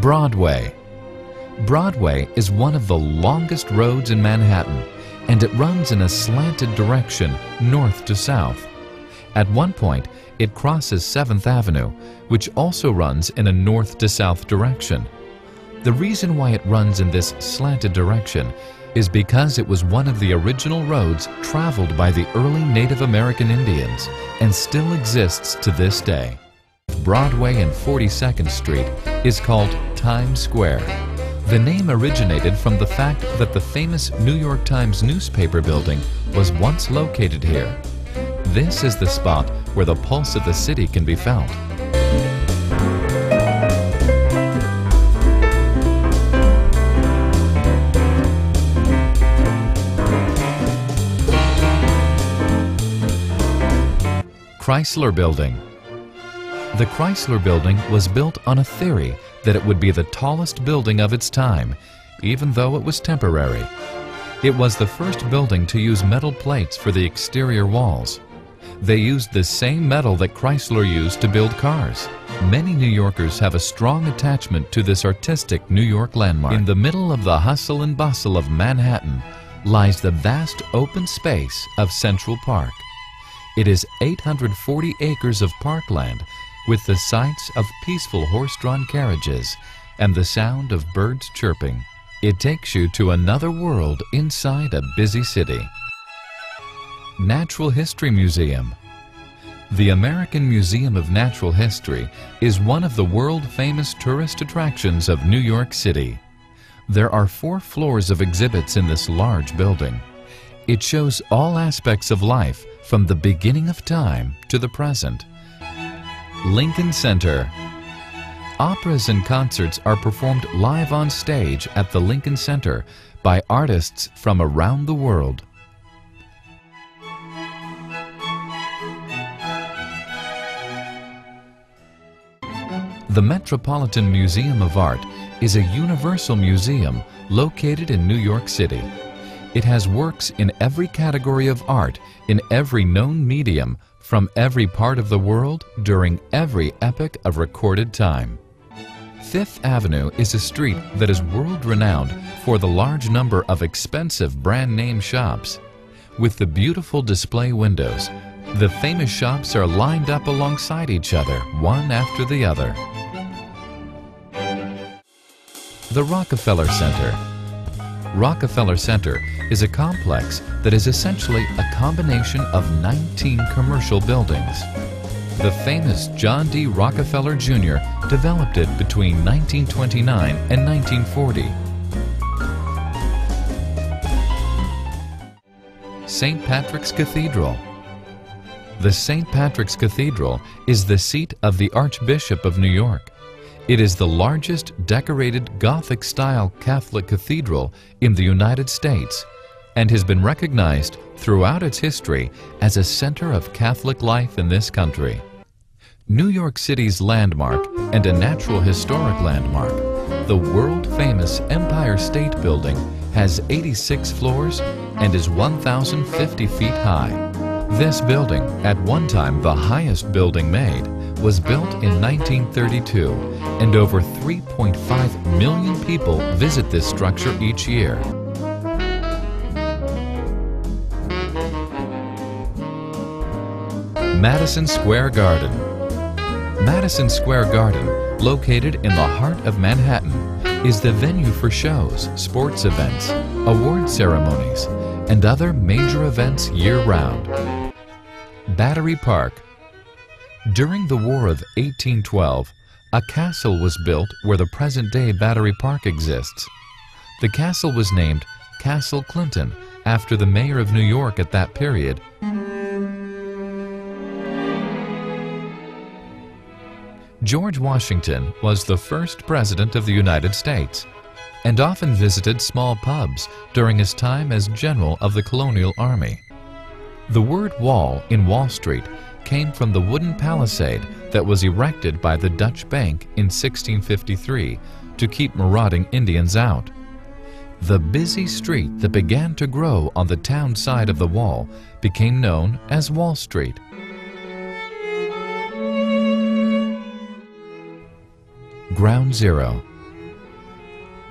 Broadway. Broadway is one of the longest roads in Manhattan, and it runs in a slanted direction north to south. At one point, it crosses 7th Avenue, which also runs in a north to south direction. The reason why it runs in this slanted direction is because it was one of the original roads traveled by the early Native American Indians and still exists to this day. Broadway and 42nd Street is called Times Square. The name originated from the fact that the famous New York Times newspaper building was once located here. This is the spot where the pulse of the city can be felt. Chrysler Building. The Chrysler Building was built on a theory that it would be the tallest building of its time, even though it was temporary. It was the first building to use metal plates for the exterior walls. They used the same metal that Chrysler used to build cars. Many New Yorkers have a strong attachment to this artistic New York landmark. In the middle of the hustle and bustle of Manhattan lies the vast open space of Central Park. It is 840 acres of parkland with the sights of peaceful horse-drawn carriages and the sound of birds chirping. It takes you to another world inside a busy city. Natural History Museum. The American Museum of Natural History is one of the world-famous tourist attractions of New York City. There are 4 floors of exhibits in this large building. It shows all aspects of life from the beginning of time to the present. Lincoln Center. Operas and concerts are performed live on stage at the Lincoln Center by artists from around the world. The Metropolitan Museum of Art is a universal museum located in New York City. It has works in every category of art, in every known medium, from every part of the world, during every epoch of recorded time. Fifth Avenue is a street that is world-renowned for the large number of expensive brand-name shops. With the beautiful display windows, the famous shops are lined up alongside each other, one after the other. The Rockefeller Center. Rockefeller Center is a complex that is essentially a combination of 19 commercial buildings. The famous John D. Rockefeller Jr. developed it between 1929 and 1940. St. Patrick's Cathedral. The St. Patrick's Cathedral is the seat of the Archbishop of New York. It is the largest decorated Gothic-style Catholic cathedral in the United States and has been recognized throughout its history as a center of Catholic life in this country. New York City's landmark and a natural historic landmark, the world-famous Empire State Building has 86 floors and is 1,050 feet high. This building, at one time the highest building made, was built in 1932, and over 3.5 million people visit this structure each year. Madison Square Garden. Madison Square Garden, located in the heart of Manhattan, is the venue for shows, sports events, award ceremonies, and other major events year-round. Battery Park. During the War of 1812, a castle was built where the present-day Battery Park exists. The castle was named Castle Clinton after the mayor of New York at that period. George Washington was the first president of the United States and often visited small pubs during his time as general of the colonial army. The word wall in Wall Street came from the wooden palisade that was erected by the Dutch Bank in 1653 to keep marauding Indians out. The busy street that began to grow on the town side of the wall became known as Wall Street. Ground Zero.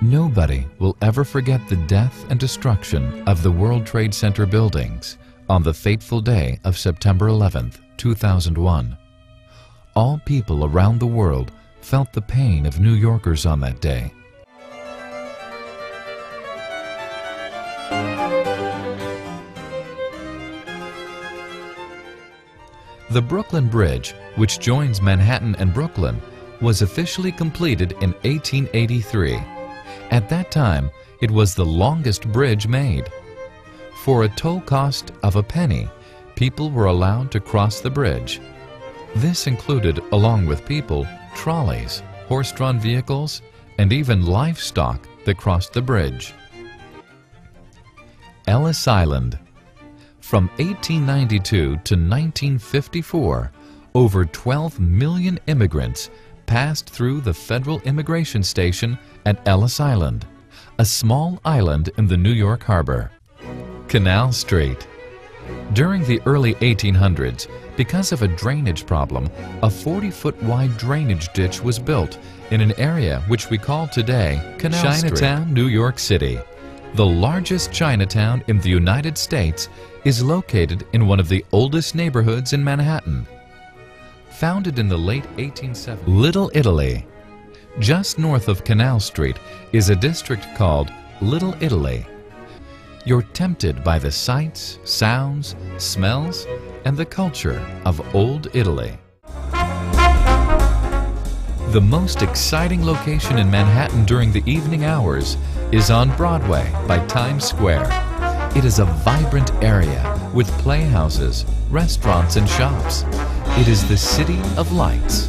Nobody will ever forget the death and destruction of the World Trade Center buildings on the fateful day of September 11, 2001. All people around the world felt the pain of New Yorkers on that day. The Brooklyn Bridge, which joins Manhattan and Brooklyn, was officially completed in 1883. At that time, it was the longest bridge made. For a toll cost of a penny, people were allowed to cross the bridge. This included, along with people, trolleys, horse-drawn vehicles, and even livestock that crossed the bridge. Ellis Island. From 1892 to 1954, over 12 million immigrants passed through the Federal Immigration Station at Ellis Island, a small island in the New York Harbor. Canal Street. During the early 1800s, because of a drainage problem, a 40-foot wide drainage ditch was built in an area which we call today Canal Street. Chinatown, New York City. The largest Chinatown in the United States is located in one of the oldest neighborhoods in Manhattan. Founded in the late 1870s, Little Italy. Just north of Canal Street is a district called Little Italy. You're tempted by the sights, sounds, smells, and the culture of Old Italy. The most exciting location in Manhattan during the evening hours is on Broadway by Times Square. It is a vibrant area with playhouses, restaurants, and shops. It is the City of Lights.